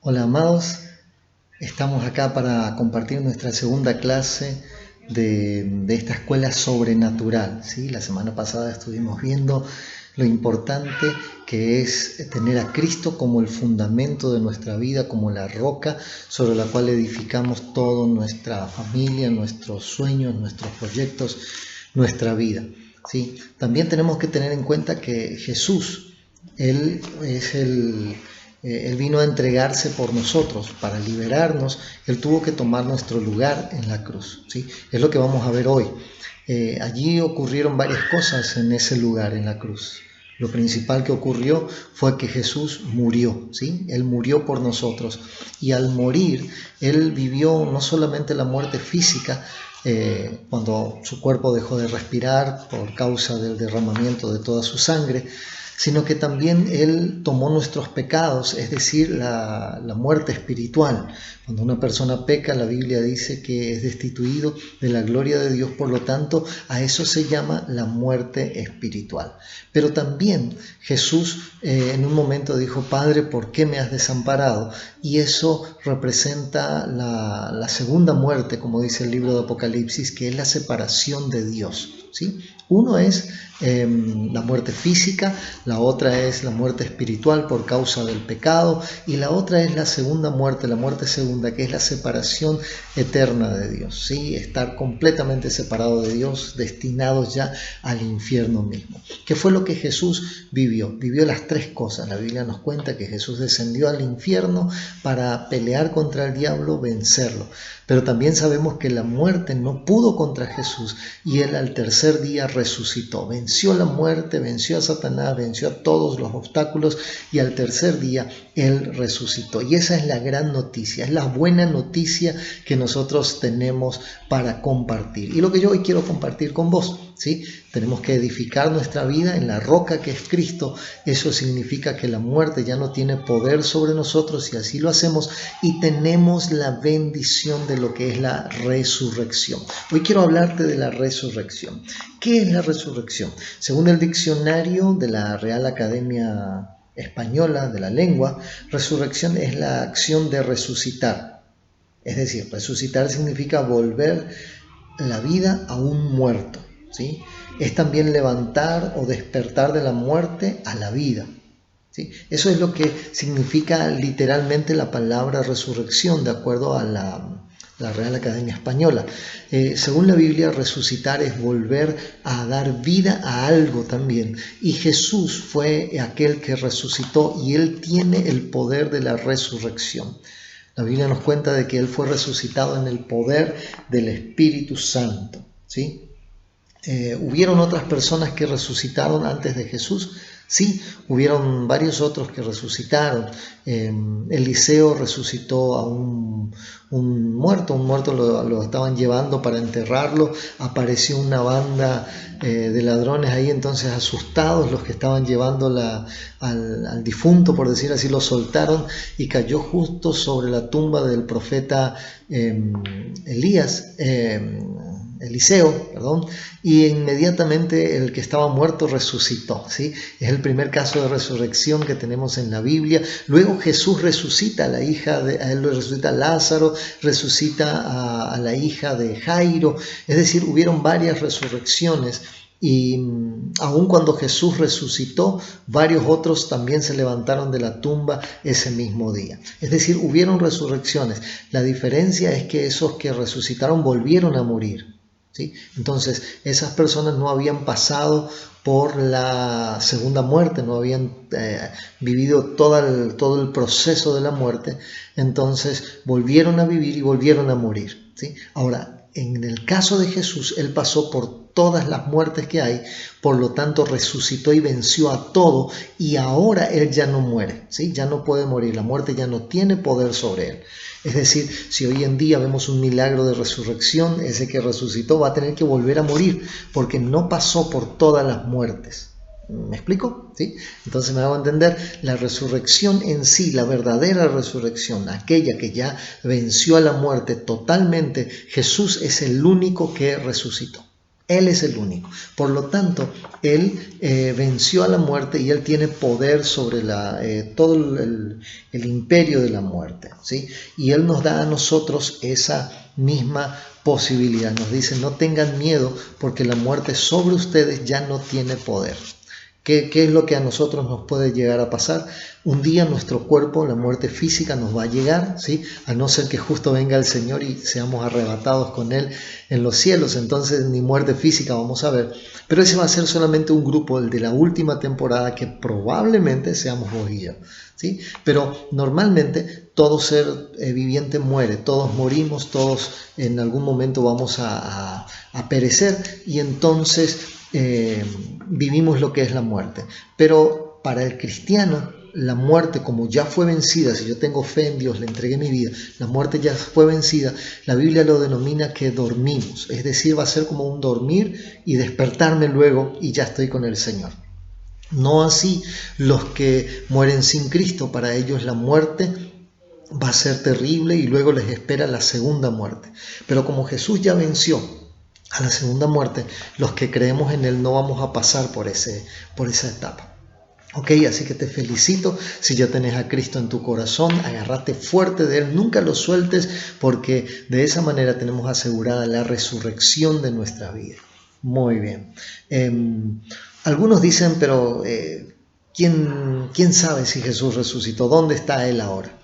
Hola amados, estamos acá para compartir nuestra segunda clase de esta escuela sobrenatural, ¿sí? La semana pasada estuvimos viendo lo importante que es tener a Cristo como el fundamento de nuestra vida, como la roca sobre la cual edificamos toda nuestra familia, nuestros sueños, nuestros proyectos, nuestra vida, ¿sí? También tenemos que tener en cuenta que Jesús, Él es Él vino a entregarse por nosotros, para liberarnos. Él tuvo que tomar nuestro lugar en la cruz, ¿sí? Es lo que vamos a ver hoy. Allí ocurrieron varias cosas en ese lugar, en la cruz. Lo principal que ocurrió fue que Jesús murió, ¿sí? Él murió por nosotros. Y al morir, Él vivió no solamente la muerte física, cuando su cuerpo dejó de respirar por causa del derramamiento de toda su sangre, sino que también Él tomó nuestros pecados, es decir, la muerte espiritual. Cuando una persona peca, la Biblia dice que es destituido de la gloria de Dios, por lo tanto, a eso se llama la muerte espiritual. Pero también Jesús en un momento dijo: Padre, ¿por qué me has desamparado? Y eso representa la segunda muerte, como dice el libro de Apocalipsis, que es la separación de Dios, ¿sí? Uno es la muerte física, la otra es la muerte espiritual por causa del pecado, y la otra es la segunda muerte, la muerte segunda, que es la separación eterna de Dios, ¿sí? Estar completamente separado de Dios, destinados ya al infierno mismo. ¿Qué fue lo que Jesús vivió? Vivió las tres cosas. La Biblia nos cuenta que Jesús descendió al infierno para pelear contra el diablo, vencerlo. Pero también sabemos que la muerte no pudo contra Jesús, y Él al tercer día resucitó. Venció la muerte, venció a Satanás, venció a todos los obstáculos, y al tercer día Él resucitó. Y esa es la gran noticia, es la buena noticia que nosotros tenemos para compartir. Y lo que yo hoy quiero compartir con vos, ¿sí? Tenemos que edificar nuestra vida en la roca que es Cristo. Eso significa que la muerte ya no tiene poder sobre nosotros, y así lo hacemos, y tenemos la bendición de lo que es la resurrección. Hoy quiero hablarte de la resurrección. ¿Qué es la resurrección? Según el diccionario de la Real Academia Española de la Lengua, resurrección es la acción de resucitar. Es decir, resucitar significa volver la vida a un muerto, ¿sí? Es también levantar o despertar de la muerte a la vida, ¿sí? Eso es lo que significa literalmente la palabra resurrección, de acuerdo a la Real Academia Española. Según la Biblia, resucitar es volver a dar vida a algo también. Y Jesús fue aquel que resucitó, y Él tiene el poder de la resurrección. La Biblia nos cuenta de que Él fue resucitado en el poder del Espíritu Santo, ¿sí? ¿Hubieron otras personas que resucitaron antes de Jesús? Sí, hubieron varios otros que resucitaron. Eliseo resucitó a un muerto lo estaban llevando para enterrarlo. Apareció una banda de ladrones ahí, entonces asustados, los que estaban llevando al difunto, por decir así, lo soltaron, y cayó justo sobre la tumba del profeta Eliseo, y inmediatamente el que estaba muerto resucitó, ¿sí? Es el primer caso de resurrección que tenemos en la Biblia. Luego Jesús resucita a él lo resucita a Lázaro, resucita a la hija de Jairo. Es decir, hubieron varias resurrecciones. Y aun cuando Jesús resucitó, varios otros también se levantaron de la tumba ese mismo día. Es decir, hubieron resurrecciones. La diferencia es que esos que resucitaron volvieron a morir, ¿sí? Entonces, esas personas no habían pasado por la segunda muerte, no habían vivido todo el proceso de la muerte. Entonces volvieron a vivir y volvieron a morir, ¿sí? Ahora, en el caso de Jesús, Él pasó por todas las muertes que hay, por lo tanto resucitó y venció a todo, y ahora Él ya no muere, ¿sí? Ya no puede morir, la muerte ya no tiene poder sobre Él. Es decir, si hoy en día vemos un milagro de resurrección, ese que resucitó va a tener que volver a morir, porque no pasó por todas las muertes. ¿Me explico? ¿Sí? Entonces me hago entender, la resurrección en sí, la verdadera resurrección, aquella que ya venció a la muerte totalmente, Jesús es el único que resucitó. Él es el único. Por lo tanto, Él venció a la muerte y Él tiene poder sobre todo el imperio de la muerte, ¿sí? Y Él nos da a nosotros esa misma posibilidad. Nos dice, no tengan miedo porque la muerte sobre ustedes ya no tiene poder. ¿Qué es lo que a nosotros nos puede llegar a pasar? Un día nuestro cuerpo, la muerte física nos va a llegar, ¿sí? A no ser que justo venga el Señor y seamos arrebatados con Él en los cielos, entonces ni muerte física vamos a ver. Pero ese va a ser solamente un grupo, el de la última temporada, que probablemente seamos vos y yo, ¿sí? Pero normalmente todo ser viviente muere, todos morimos, todos en algún momento vamos a perecer y entonces vivimos lo que es la muerte. Pero para el cristiano, la muerte, como ya fue vencida, si yo tengo fe en Dios, le entregué mi vida, la muerte ya fue vencida, la Biblia lo denomina que dormimos, es decir, va a ser como un dormir y despertarme luego y ya estoy con el Señor. No así los que mueren sin Cristo, para ellos la muerte va a ser terrible y luego les espera la segunda muerte. Pero como Jesús ya venció a la segunda muerte, los que creemos en Él no vamos a pasar por esa etapa. Ok, así que te felicito si ya tenés a Cristo en tu corazón, agárrate fuerte de Él, nunca lo sueltes porque de esa manera tenemos asegurada la resurrección de nuestra vida. Muy bien. Algunos dicen, pero ¿quién sabe si Jesús resucitó? ¿Dónde está Él ahora?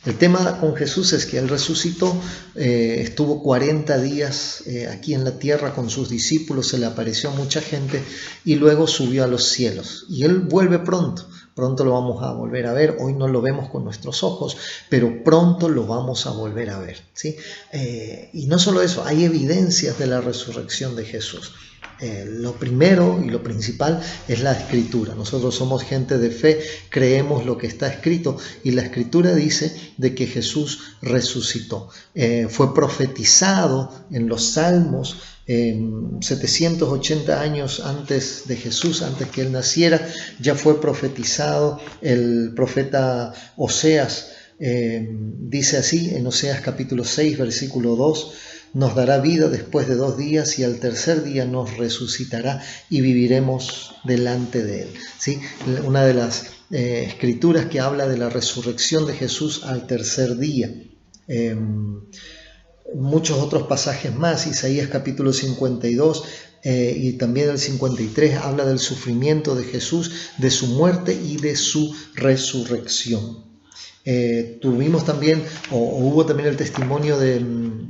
El tema con Jesús es que Él resucitó, estuvo 40 días aquí en la tierra con sus discípulos, se le apareció a mucha gente y luego subió a los cielos. Y Él vuelve pronto, pronto lo vamos a volver a ver, hoy no lo vemos con nuestros ojos, pero pronto lo vamos a volver a ver, ¿sí? Y no solo eso, hay evidencias de la resurrección de Jesús. Lo primero y lo principal es la escritura. Nosotros somos gente de fe, creemos lo que está escrito y la escritura dice de que Jesús resucitó. Fue profetizado en los Salmos 780 años antes de Jesús, antes que Él naciera, ya fue profetizado. El profeta Oseas dice así en Oseas capítulo 6 versículo 2: nos dará vida después de 2 días y al tercer día nos resucitará y viviremos delante de Él. ¿Sí? Una de las escrituras que habla de la resurrección de Jesús al tercer día. Muchos otros pasajes más, Isaías capítulo 52 y también el 53 habla del sufrimiento de Jesús, de su muerte y de su resurrección. Tuvimos también, hubo también el testimonio de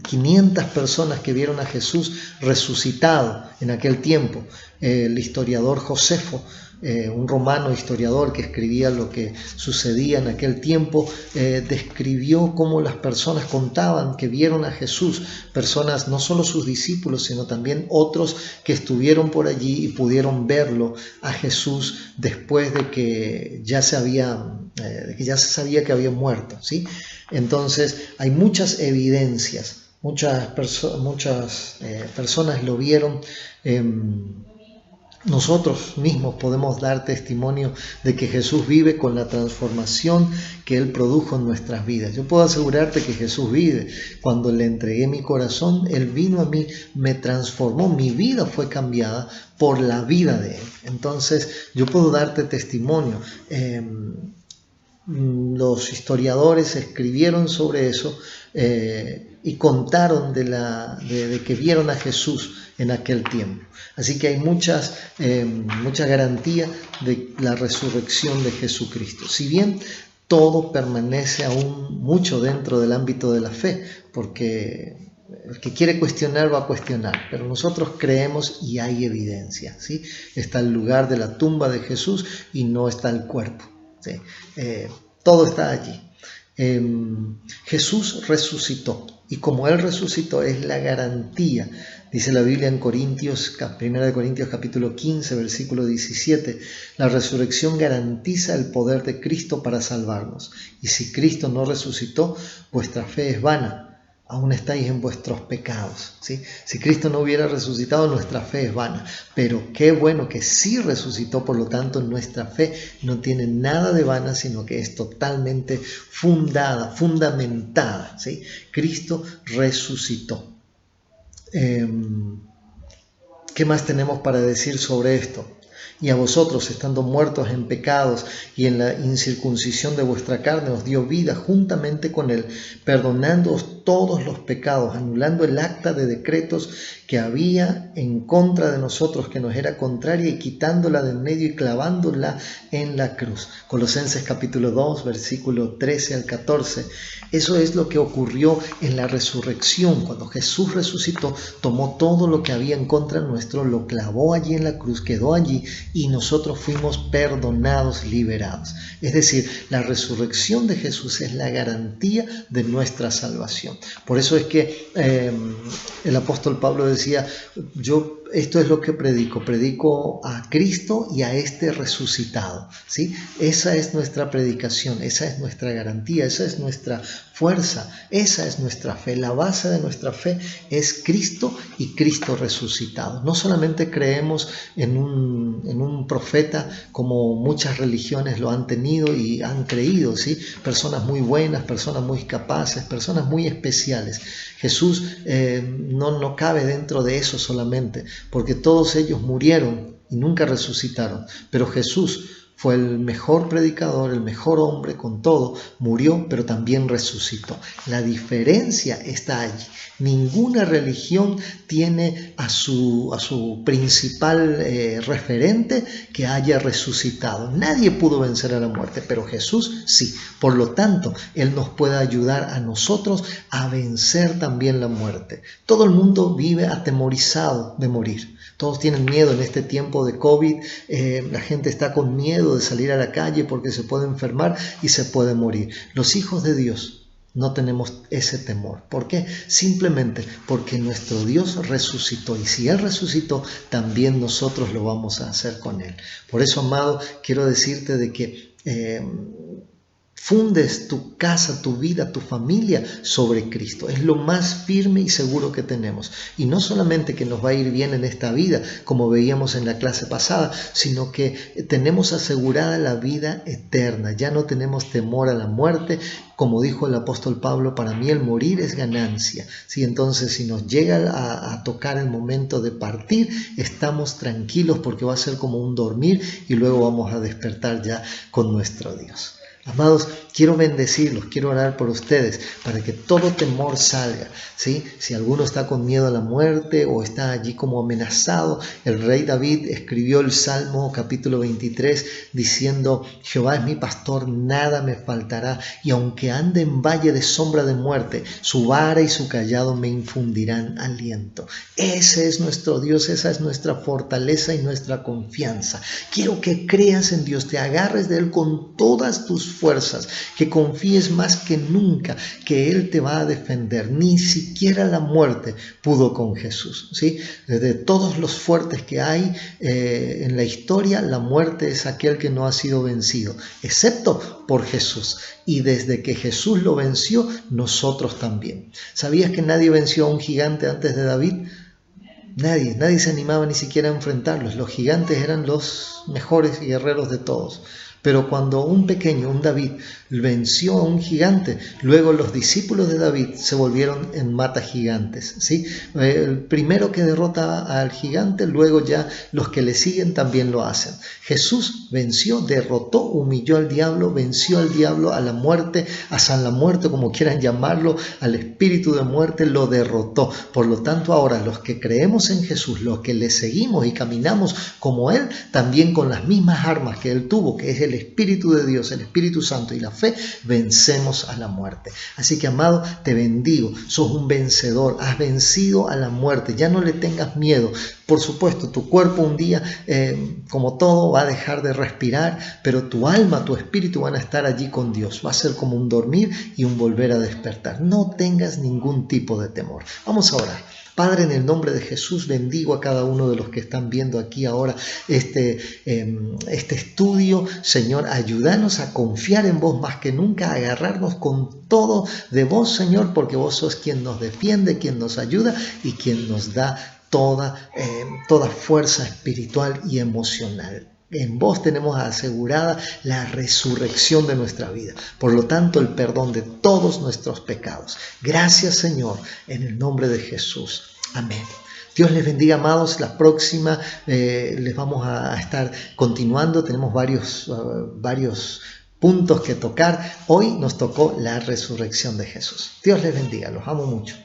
500 personas que vieron a Jesús resucitado en aquel tiempo. El historiador Josefo, un romano historiador que escribía lo que sucedía en aquel tiempo, describió cómo las personas contaban que vieron a Jesús, personas no solo sus discípulos, sino también otros que estuvieron por allí y pudieron verlo a Jesús después de que ya se sabía que había muerto, ¿sí? Entonces hay muchas evidencias, muchas personas lo vieron. Nosotros mismos podemos dar testimonio de que Jesús vive con la transformación que Él produjo en nuestras vidas. Yo puedo asegurarte que Jesús vive. Cuando le entregué mi corazón, Él vino a mí, me transformó, mi vida fue cambiada por la vida de Él. Entonces yo puedo darte testimonio. Los historiadores escribieron sobre eso y contaron de que vieron a Jesús en aquel tiempo. Así que hay mucha garantía de la resurrección de Jesucristo. Si bien todo permanece aún mucho dentro del ámbito de la fe, porque el que quiere cuestionar va a cuestionar, pero nosotros creemos y hay evidencia, ¿sí? Está el lugar de la tumba de Jesús y no está el cuerpo, ¿sí? Todo está allí. Jesús resucitó y como Él resucitó es la garantía, dice la Biblia en Corintios, 1 Corintios capítulo 15 versículo 17, la resurrección garantiza el poder de Cristo para salvarnos y si Cristo no resucitó, vuestra fe es vana. Aún estáis en vuestros pecados, ¿sí? Si Cristo no hubiera resucitado, nuestra fe es vana. Pero qué bueno que sí resucitó, por lo tanto, nuestra fe no tiene nada de vana, sino que es totalmente fundamentada, ¿sí? Cristo resucitó. ¿Qué más tenemos para decir sobre esto? Y a vosotros, estando muertos en pecados y en la incircuncisión de vuestra carne, os dio vida juntamente con él, perdonándoos todos los pecados, anulando el acta de decretos que había en contra de nosotros, que nos era contraria, y quitándola del medio y clavándola en la cruz. Colosenses capítulo 2, versículo 13 al 14. Eso es lo que ocurrió en la resurrección. Cuando Jesús resucitó, tomó todo lo que había en contra nuestro, lo clavó allí en la cruz, quedó allí, y nosotros fuimos perdonados, liberados. Es decir, la resurrección de Jesús es la garantía de nuestra salvación. Por eso es que el apóstol Pablo decía, esto es lo que predico a Cristo y a este resucitado, ¿sí? Esa es nuestra predicación, esa es nuestra garantía, esa es nuestra fuerza, esa es nuestra fe. La base de nuestra fe es Cristo y Cristo resucitado. No solamente creemos en un profeta como muchas religiones lo han tenido y han creído, ¿sí? Personas muy buenas, personas muy capaces, personas muy especiales. Jesús no cabe dentro de eso solamente, porque todos ellos murieron y nunca resucitaron, pero Jesús fue el mejor predicador, el mejor hombre, con todo, murió, pero también resucitó. La diferencia está allí. Ninguna religión tiene a su principal referente que haya resucitado. Nadie pudo vencer a la muerte, pero Jesús sí. Por lo tanto, Él nos puede ayudar a nosotros a vencer también la muerte. Todo el mundo vive atemorizado de morir. Todos tienen miedo en este tiempo de COVID. La gente está con miedo de salir a la calle porque se puede enfermar y se puede morir. Los hijos de Dios no tenemos ese temor. ¿Por qué? Simplemente porque nuestro Dios resucitó. Y si Él resucitó, también nosotros lo vamos a hacer con Él. Por eso, amado, quiero decirte de que fundes tu casa, tu vida, tu familia sobre Cristo. Es lo más firme y seguro que tenemos. Y no solamente que nos va a ir bien en esta vida, como veíamos en la clase pasada, sino que tenemos asegurada la vida eterna. Ya no tenemos temor a la muerte. Como dijo el apóstol Pablo, para mí el morir es ganancia. ¿Sí? Entonces, si nos llega a tocar el momento de partir, estamos tranquilos porque va a ser como un dormir y luego vamos a despertar ya con nuestro Dios. Amados, quiero bendecirlos, quiero orar por ustedes para que todo temor salga, ¿sí? Si alguno está con miedo a la muerte o está allí como amenazado, el rey David escribió el Salmo capítulo 23 diciendo: Jehová es mi pastor, nada me faltará, y aunque ande en valle de sombra de muerte, su vara y su cayado me infundirán aliento. Ese es nuestro Dios, esa es nuestra fortaleza y nuestra confianza. Quiero que creas en Dios, te agarres de Él con todas tus fuerzas, que confíes más que nunca que Él te va a defender. Ni siquiera la muerte pudo con Jesús, ¿sí? De todos los fuertes que hay en la historia, la muerte es aquel que no ha sido vencido, excepto por Jesús. Y desde que Jesús lo venció, nosotros también. ¿Sabías que nadie venció a un gigante antes de David? Nadie se animaba ni siquiera a enfrentarlos. Los gigantes eran los mejores guerreros de todos. Pero cuando un pequeño, un David, venció a un gigante, luego los discípulos de David se volvieron en mata gigantes, ¿sí? El primero que derrota al gigante, luego ya los que le siguen también lo hacen. Jesús venció, derrotó, humilló al diablo, venció al diablo, a la muerte, a San la muerte, como quieran llamarlo, al espíritu de muerte, lo derrotó. Por lo tanto, ahora los que creemos en Jesús, los que le seguimos y caminamos como Él, también con las mismas armas que Él tuvo, que es el Espíritu de Dios, el Espíritu Santo y la fe, vencemos a la muerte. Así que, amado, te bendigo, sos un vencedor, has vencido a la muerte, ya no le tengas miedo. Por supuesto, tu cuerpo un día, como todo, va a dejar de respirar, pero tu alma, tu espíritu van a estar allí con Dios. Va a ser como un dormir y un volver a despertar. No tengas ningún tipo de temor. Vamos a orar. Padre, en el nombre de Jesús, bendigo a cada uno de los que están viendo aquí ahora este estudio. Señor, ayúdanos a confiar en vos más que nunca, a agarrarnos con todo de vos, Señor, porque vos sos quien nos defiende, quien nos ayuda y quien nos da toda fuerza espiritual y emocional. En vos tenemos asegurada la resurrección de nuestra vida. Por lo tanto, el perdón de todos nuestros pecados. Gracias, Señor, en el nombre de Jesús. Amén. Dios les bendiga, amados. La próxima les vamos a estar continuando. Tenemos varios puntos que tocar. Hoy nos tocó la resurrección de Jesús. Dios les bendiga. Los amo mucho.